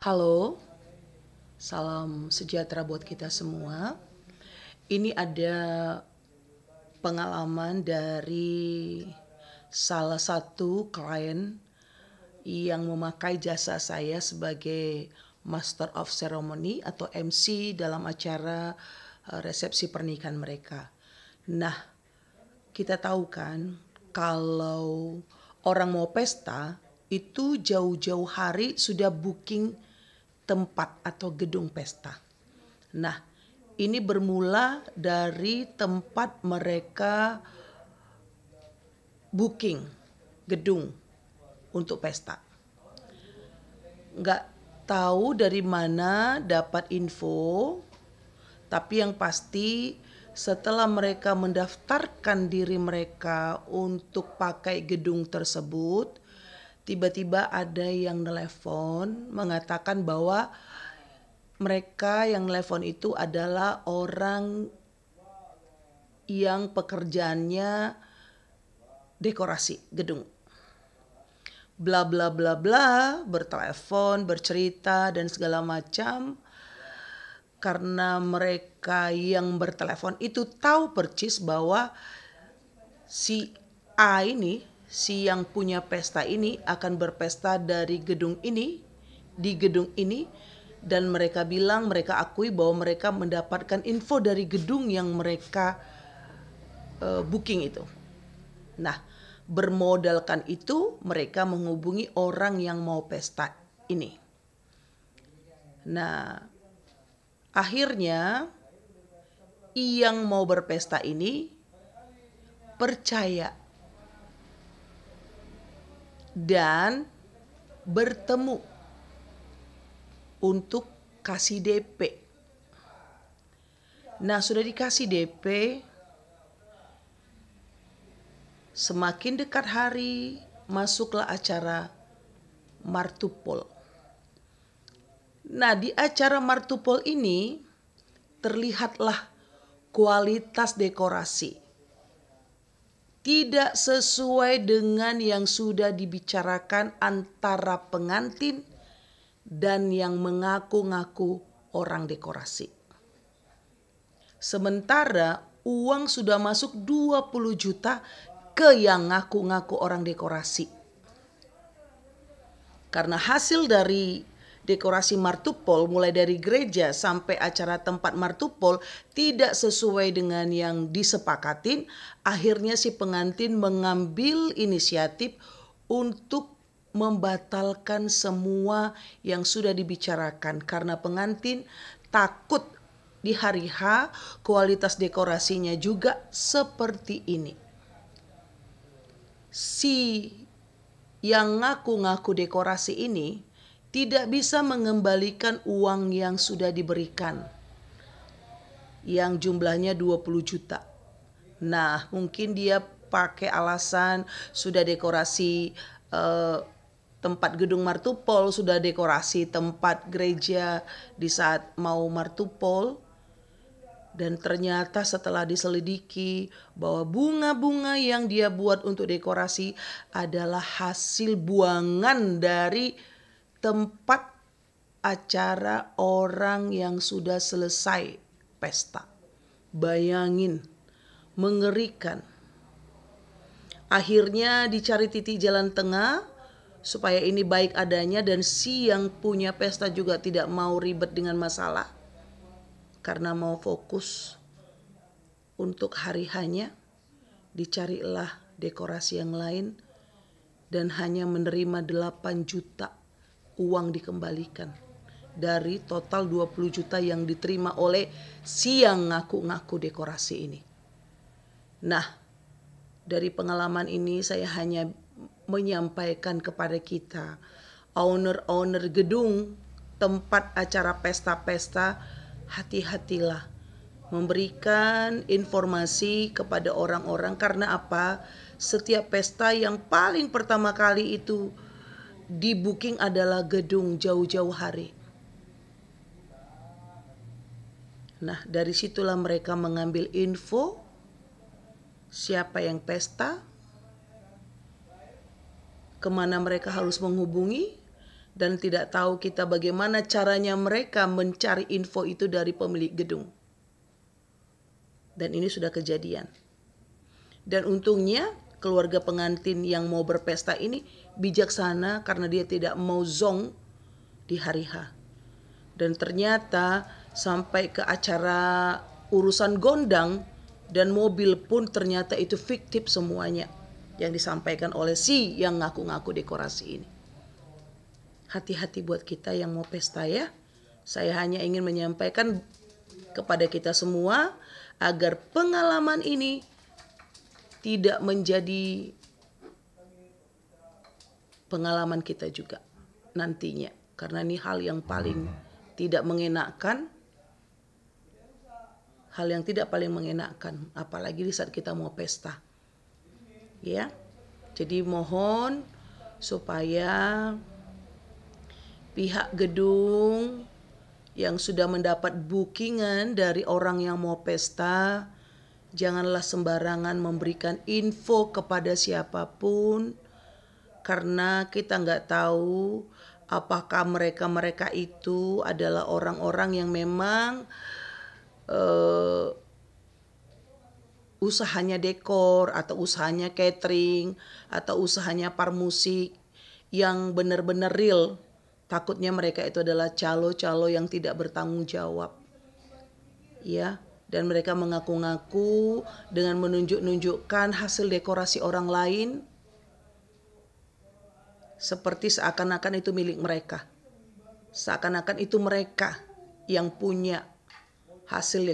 Halo, salam sejahtera buat kita semua. Ini ada pengalaman dari salah satu klien yang memakai jasa saya sebagai Master of Ceremony atau MC dalam acara resepsi pernikahan mereka. Nah, kita tahu kan kalau orang mau pesta itu jauh-jauh hari sudah booking tempat atau gedung pesta. Nah, ini bermula dari tempat mereka booking gedung untuk pesta. Nggak tahu dari mana dapat info, tapi yang pasti setelah mereka mendaftarkan diri mereka untuk pakai gedung tersebut, tiba-tiba ada yang telepon mengatakan bahwa mereka yang telepon itu adalah orang yang pekerjaannya dekorasi gedung. Bla bla bla bla, bertelepon, bercerita dan segala macam. Karena mereka yang bertelepon itu tahu percis bahwa si A ini, si yang punya pesta ini akan berpesta dari gedung ini, di gedung ini, dan mereka bilang, mereka akui bahwa mereka mendapatkan info dari gedung yang mereka booking itu. Nah, bermodalkan itu mereka menghubungi orang yang mau pesta ini. Nah, akhirnya yang mau berpesta ini percaya dan bertemu untuk kasih DP. Nah, sudah dikasih DP, semakin dekat hari masuklah acara martupol. Nah, di acara martupol ini terlihatlah kualitas dekorasi tidak sesuai dengan yang sudah dibicarakan antara pengantin dan yang mengaku-ngaku orang dekorasi. Sementara uang sudah masuk 20 juta ke yang ngaku-ngaku orang dekorasi. Karena hasil dari dekorasi martupol mulai dari gereja sampai acara tempat martupol tidak sesuai dengan yang disepakatin, akhirnya si pengantin mengambil inisiatif untuk membatalkan semua yang sudah dibicarakan karena pengantin takut di hari H kualitas dekorasinya juga seperti ini. Si yang ngaku-ngaku dekorasi ini tidak bisa mengembalikan uang yang sudah diberikan, yang jumlahnya 20 juta. Nah, mungkin dia pakai alasan sudah dekorasi tempat gedung martupol, sudah dekorasi tempat gereja di saat mau martupol. Dan ternyata setelah diselidiki bahwa bunga-bunga yang dia buat untuk dekorasi adalah hasil buangan dari tempat acara orang yang sudah selesai pesta. Bayangin, mengerikan. Akhirnya dicari titik jalan tengah supaya ini baik adanya dan si yang punya pesta juga tidak mau ribet dengan masalah. Karena mau fokus untuk hari hanya, dicarilah dekorasi yang lain dan hanya menerima 8 juta uang dikembalikan dari total 20 juta yang diterima oleh si yang ngaku-ngaku dekorasi ini. Nah, dari pengalaman ini saya hanya menyampaikan kepada kita, owner-owner gedung, tempat acara pesta-pesta, hati-hatilah memberikan informasi kepada orang-orang. Karena apa? Setiap pesta yang paling pertama kali itu di booking adalah gedung jauh-jauh hari. Nah, dari situlah mereka mengambil info siapa yang pesta, kemana mereka harus menghubungi, dan tidak tahu kita bagaimana caranya mereka mencari info itu dari pemilik gedung. Dan ini sudah kejadian. Dan untungnya keluarga pengantin yang mau berpesta ini bijaksana karena dia tidak mau zong di hari H. Dan ternyata sampai ke acara urusan gondang dan mobil pun ternyata itu fiktif semuanya yang disampaikan oleh si yang ngaku-ngaku dekorasi ini. Hati-hati buat kita yang mau pesta ya. Saya hanya ingin menyampaikan kepada kita semua agar pengalaman ini tidak menjadi pengalaman kita juga nantinya. Karena ini hal yang paling tidak mengenakan. Hal yang tidak paling mengenakan. Apalagi di saat kita mau pesta. Ya. Jadi mohon supaya pihak gedung yang sudah mendapat bookingan dari orang yang mau pesta, janganlah sembarangan memberikan info kepada siapapun, karena kita nggak tahu apakah mereka itu adalah orang-orang yang memang usahanya dekor atau usahanya catering atau usahanya par musik yang benar-benar real. Takutnya mereka itu adalah calo-calo yang tidak bertanggung jawab. Ya, dan mereka mengaku-ngaku dengan menunjukkan hasil dekorasi orang lain seperti seakan-akan itu milik mereka. Seakan-akan itu mereka yang punya hasil